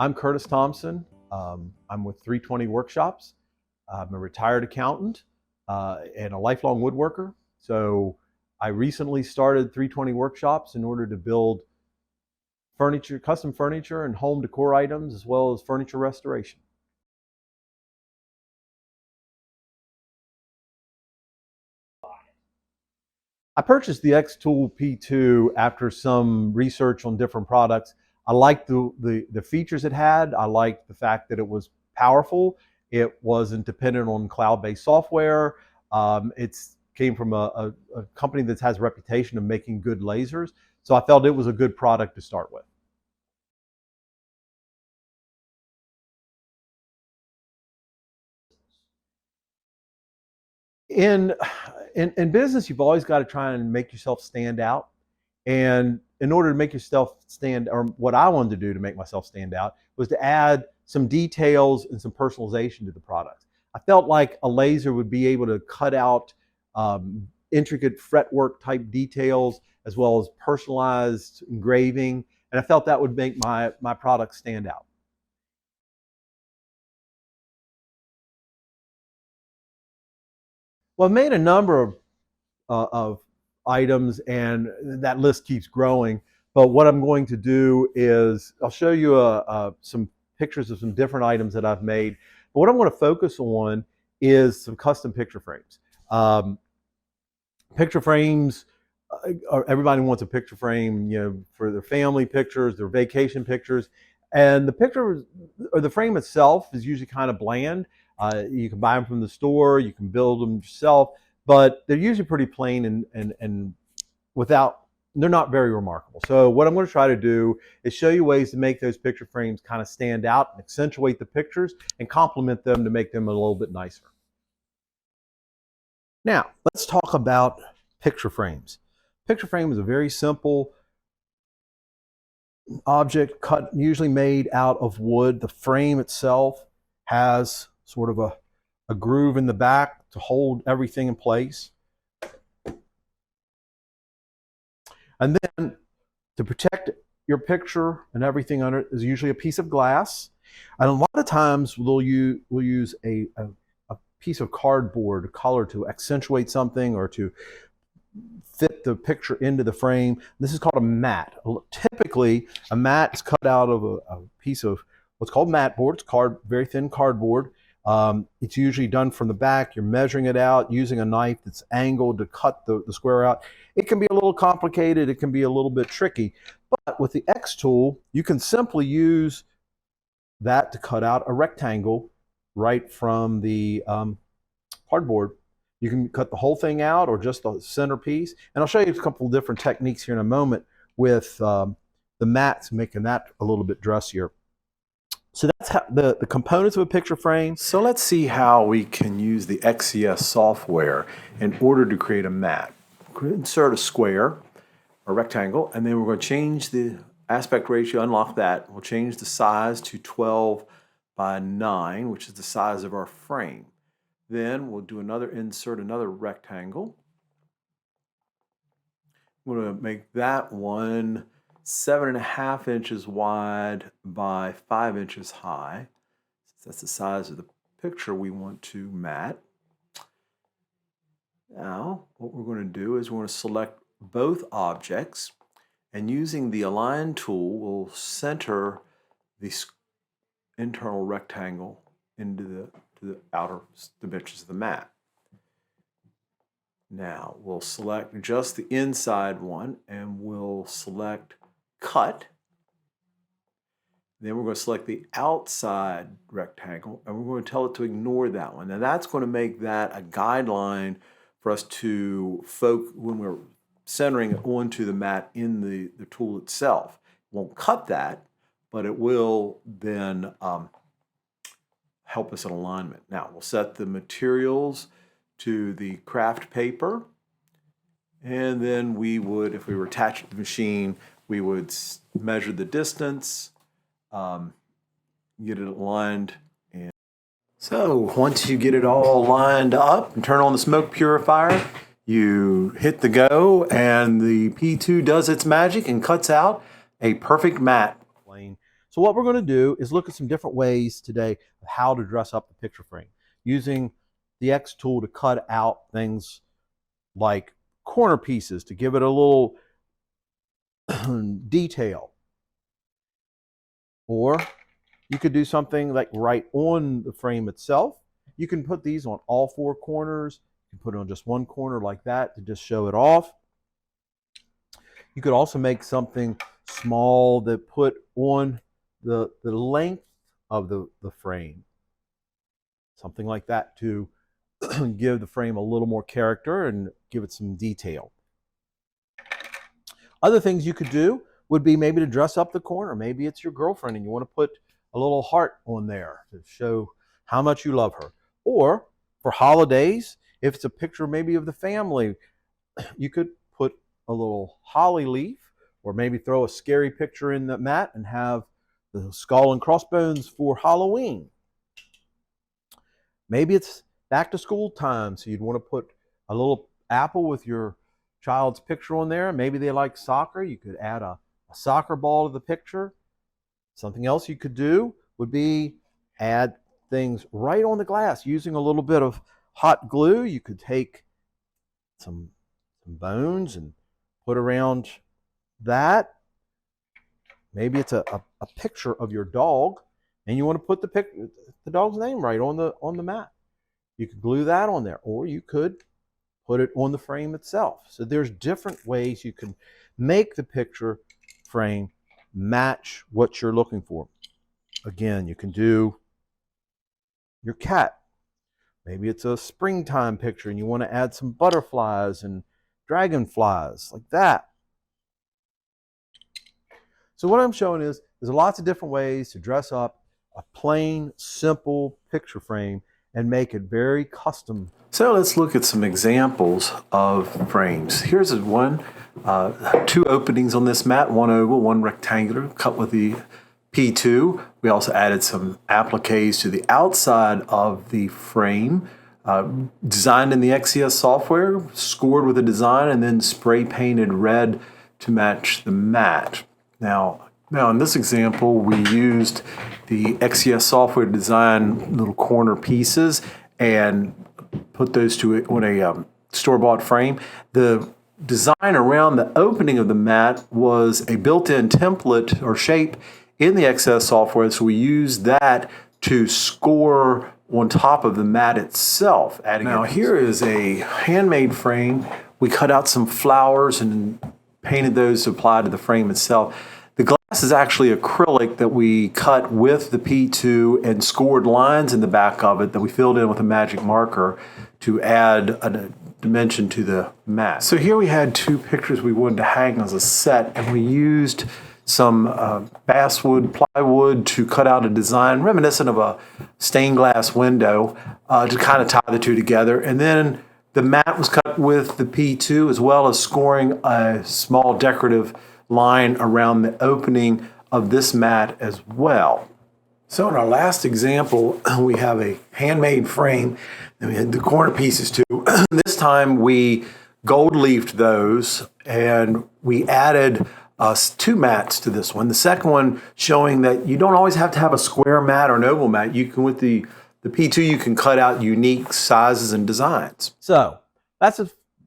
I'm Curtis Thompson. I'm with 320 Workshops. I'm a retired accountant and a lifelong woodworker. So I recently started 320 Workshops in order to build furniture, custom furniture and home decor items, as well as furniture restoration. I purchased the XTool P2 after some research on different products. I liked the features it had. I liked the fact that it was powerful. It wasn't dependent on cloud-based software. It came from a company that has a reputation of making good lasers. So I felt it was a good product to start with. In, in business, you've always got to try and make yourself stand out. And in order to make yourself stand, or what I wanted to do to make myself stand out, was to add some details and some personalization to the product. I felt like a laser would be able to cut out intricate fretwork type details as well as personalized engraving, and I felt that would make my product stand out. Well, I've made a number of items, and that list keeps growing. But what I'm going to do is I'll show you some pictures of some different items that I've made. But what I'm going to focus on is some custom picture frames. Picture frames, everybody wants a picture frame, for their family pictures, their vacation pictures. And the picture or the frame itself is usually kind of bland. You can buy them from the store, you can build them yourself, but they're usually pretty plain and they're not very remarkable. So what I'm going to try to do is show you ways to make those picture frames kind of stand out and accentuate the pictures and complement them to make them a little bit nicer. Now, let's talk about picture frames. Picture frame is a very simple object usually made out of wood. The frame itself has sort of a groove in the back to hold everything in place. And then to protect your picture and everything under it is usually a piece of glass. And a lot of times we'll use a piece of cardboard color to accentuate something or to fit the picture into the frame. This is called a mat. Typically, a mat is cut out of a piece of what's called mat board. It's very thin cardboard. It's usually done from the back. You're measuring it out using a knife that's angled to cut the square out. It can be a little complicated. It can be a little bit tricky. But with the XTool, you can simply use that to cut out a rectangle right from the cardboard. You can cut the whole thing out or just the centerpiece. And I'll show you a couple of different techniques here in a moment with the mats, making that a little bit dressier. So that's how the components of a picture frame. So let's see how we can use the XCS software in order to create a mat. Insert a square, a rectangle, and then we're going to change the aspect ratio, unlock that. We'll change the size to 12 by 9, which is the size of our frame. Then we'll do insert another rectangle. I'm going to make that one 7.5 inches wide by 5 inches high. That's the size of the picture we want to mat. Now, what we're going to do is we're going to select both objects, and using the Align tool, we'll center the internal rectangle into the outer dimensions of the mat. Now, we'll select just the inside one, and we'll select Cut. Then we're going to select the outside rectangle, and we're going to tell it to ignore that one. Now, that's going to make that a guideline for us to focus when we're centering it onto the mat in the tool itself. It won't cut that, but it will then help us in alignment. Now, we'll set the materials to the craft paper, and then we would, if we were attached to the machine, we would measure the distance, get it aligned. So once you get it all lined up and turn on the smoke purifier, you hit the go, and the P2 does its magic and cuts out a perfect mat. So what we're going to do is look at some different ways today of how to dress up the picture frame using the XTool to cut out things like corner pieces to give it a little detail. Or you could do something like right on the frame itself. You can put these on all four corners. You can put it on just one corner like that to just show it off. You could also make something small that put on the length of the frame. Something like that to give the frame a little more character and give it some detail. Other things you could do would be maybe to dress up the corner. Maybe it's your girlfriend and you want to put a little heart on there to show how much you love her. Or for holidays, if it's a picture maybe of the family, you could put a little holly leaf or maybe throw a scary picture in the mat and have the skull and crossbones for Halloween. Maybe it's back to school time, so you'd want to put a little apple with your child's picture on there. Maybe they like soccer. You could add a soccer ball to the picture. Something else you could do would be add things right on the glass using a little bit of hot glue. You could take some bones and put around that. Maybe it's a picture of your dog and you want to put the dog's name right on the mat. You could glue that on there, or you could put it on the frame itself. So there's different ways you can make the picture frame match what you're looking for. Again, you can do your cat. Maybe it's a springtime picture and you want to add some butterflies and dragonflies like that. So what I'm showing is there's lots of different ways to dress up a plain, simple picture frame and make it very custom. So let's look at some examples of frames. Here's one, two openings on this mat, one oval, one rectangular, cut with the P2. We also added some appliques to the outside of the frame, designed in the XCS software, scored with a design, and then spray painted red to match the mat. Now in this example, we used the XCS software to design little corner pieces and put those on a store-bought frame. The design around the opening of the mat was a built-in template or shape in the XCS software, so we used that to score on top of the mat itself. Now here is a handmade frame. We cut out some flowers and painted those to apply to the frame itself. The glass is actually acrylic that we cut with the P2 and scored lines in the back of it that we filled in with a magic marker to add a dimension to the mat. So here we had two pictures we wanted to hang as a set, and we used some basswood plywood to cut out a design reminiscent of a stained glass window to kind of tie the two together. And then the mat was cut with the P2 as well as scoring a small decorative line around the opening of this mat as well. So in our last example, we have a handmade frame, and we had the corner pieces too. This time we gold leafed those and we added two mats to this one. The second one showing that you don't always have to have a square mat or an oval mat. You can, with the P2, you can cut out unique sizes and designs. So that's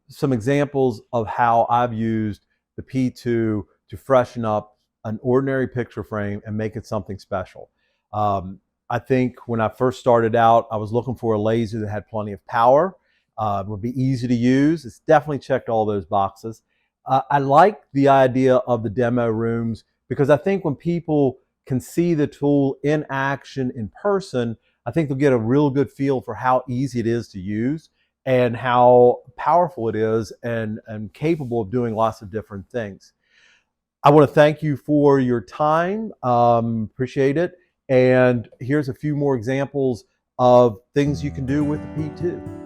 some examples of how I've used the P2 to freshen up an ordinary picture frame and make it something special. I think when I first started out, I was looking for a laser that had plenty of power, would be easy to use. It's definitely checked all those boxes. I like the idea of the demo rooms because I think when people can see the tool in action in person, I think they'll get a real good feel for how easy it is to use and how powerful it is and capable of doing lots of different things. I want to thank you for your time. Appreciate it. And here's a few more examples of things you can do with the P2.